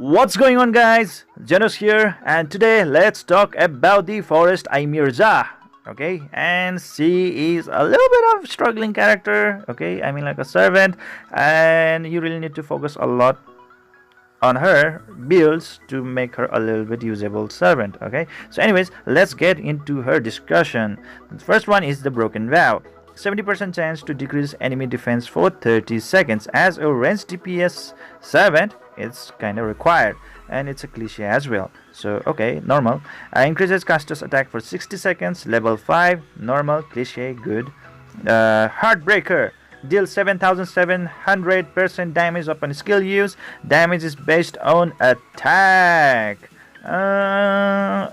What's going on, guys? Zennosh here, and today let's talk about the forest Eimyrja. Okay, and she is a little bit of struggling character. Okay, I mean like a servant, and you really need to focus a lot on her builds to make her a little bit usable servant. Okay, so anyways, let's get into her discussion. The first one is the broken vow. 70% chance to decrease enemy defense for 30 seconds. As a ranged DPS servant, it's kind of required, and it's a cliche as well. So okay, normal. Increases caster's attack for 60 seconds. Level 5, normal, cliche, good. Heartbreaker deals 7700% damage upon skill use. Damage is based on attack.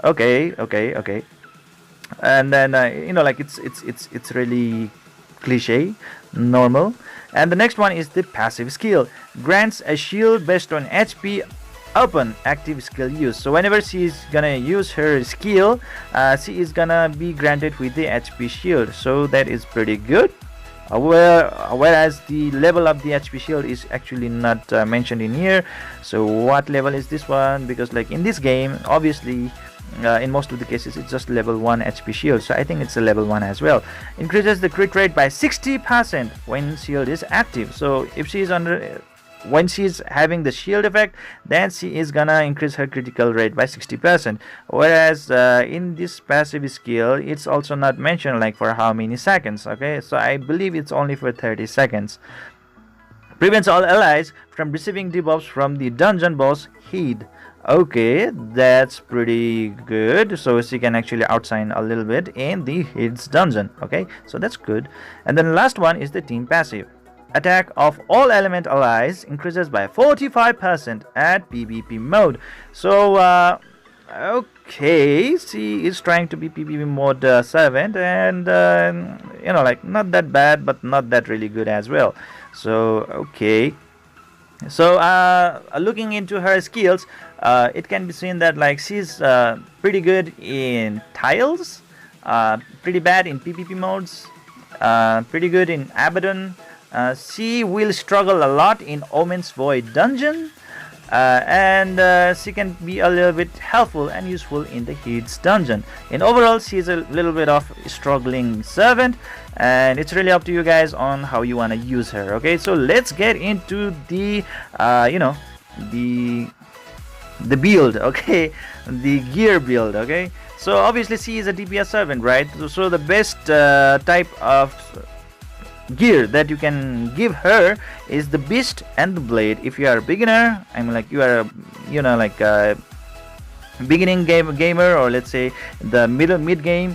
Okay. And then like it's really cliche, normal. And the next one is the passive skill. Grants a shield based on HP upon active skill use. So whenever she is gonna use her skill, she is gonna be granted with the HP shield. So that is pretty good. Whereas the level of the HP shield is actually not mentioned in here. So what level is this one? Because like in this game, obviously in most of the cases it's just level 1 HP shield, so I think it's a level 1 as well. Increases the crit rate by 60% when shield is active. So if she is when she's having the shield effect, then she is gonna increase her critical rate by 60%. Whereas in this passive skill, it's also not mentioned like for how many seconds. Okay, so I believe it's only for 30 seconds. Prevents all allies from receiving debuffs from the dungeon boss Heed. Okay, that's pretty good. So she can actually outshine a little bit in the Heed's dungeon. Okay, so that's good. And then the last one is the team passive. Attack of all element allies increases by 45% at PvP mode. So okay, she is trying to be PvP mode servant, and like not that bad but not that really good as well. So okay, so looking into her skills, it can be seen that like she's pretty good in tiles, pretty bad in PvP modes, pretty good in Abaddon. She will struggle a lot in Omen's Void dungeon, and she can be a little bit helpful and useful in the Heed's dungeon. In overall, she is a little bit of a struggling servant, and it's really up to you guys on how you want to use her. Okay, so let's get into the the build. Okay, the gear build. Okay, so obviously she is a DPS servant, right? So the best type of gear that you can give her is the beast and the blade. If you are a beginner, I mean like you are a beginning gamer, or let's say the mid game,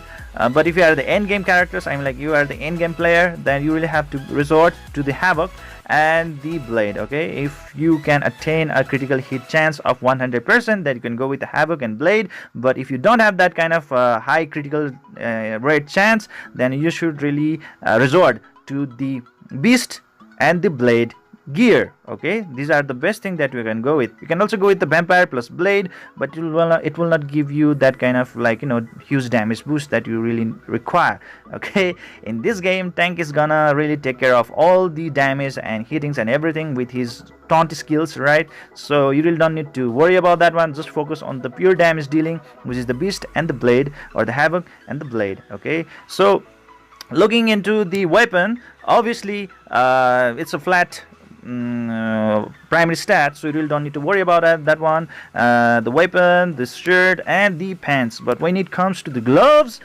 but if you are the end game characters, I mean like you are the end game player, then you really have to resort to the havoc and the blade. Okay, if you can attain a critical hit chance of 100%, then you can go with the havoc and blade. But if you don't have that kind of high critical rate chance, then you should really resort to the beast and the blade gear. Okay, these are the best thing that we can go with. You can also go with the vampire plus blade, but it will not give you that kind of huge damage boost that you really require. Okay, in this game, tank is gonna really take care of all the damage and hittings and everything with his taunt skills, right? So you really don't need to worry about that one. Just focus on the pure damage dealing, which is the beast and the blade, or the havoc and the blade. Okay, so looking into the weapon, obviously it's a flat primary stat, so you really don't need to worry about that one. The weapon, the shirt and the pants. But when it comes to the gloves,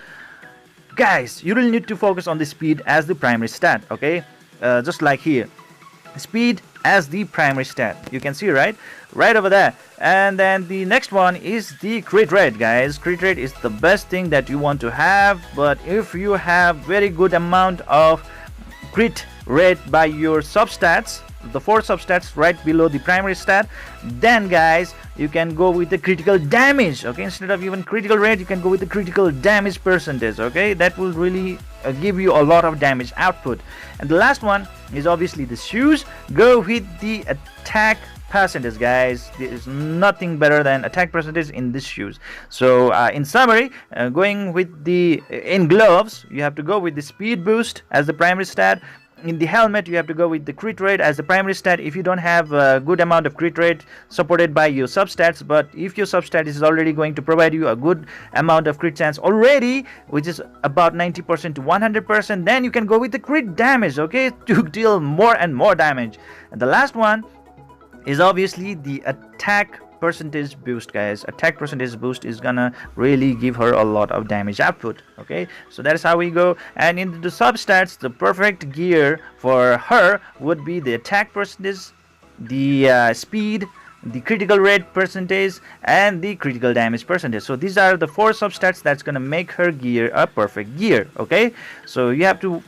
guys, you really need to focus on the speed as the primary stat. Okay, just like here, speed as the primary stat, you can see right over there. And then the next one is the crit rate, guys. Crit rate is the best thing that you want to have, but if you have very good amount of crit rate by your substats, the 4 substats right below the primary stat, then guys you can go with the critical damage. Okay, instead of even critical rate, you can go with the critical damage percentage. Okay, that will really give you a lot of damage output. And the last one is obviously the shoes. Go with the attack percentage, guys. There is nothing better than attack percentage in these shoes. So in summary, going with the in gloves, you have to go with the speed boost as the primary stat, in the helmet you have to go with the crit rate as the primary stat if you don't have a good amount of crit rate supported by your substats. But if your substat is already going to provide you a good amount of crit chance already, which is about 90% to 100%, then you can go with the crit damage, okay, to deal more and more damage. And the last one is obviously the attack percentage boost, guys. Attack percentage boost is gonna really give her a lot of damage output, okay. So that is how we go. And in the substats, the perfect gear for her would be the attack percentage, the speed, the critical rate percentage, and the critical damage percentage. So these are the 4 substats that's gonna make her gear a perfect gear, okay. So you have to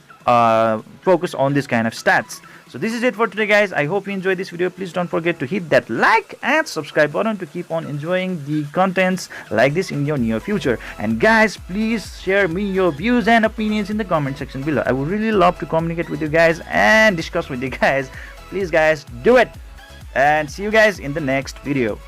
focus on this kind of stats. So this is it for today, guys. I hope you enjoyed this video. Please don't forget to hit that like and subscribe button to keep on enjoying the contents like this in your near future. And guys, please share me your views and opinions in the comment section below. I would really love to communicate with you guys and discuss with you guys. Please guys, do it, and see you guys in the next video.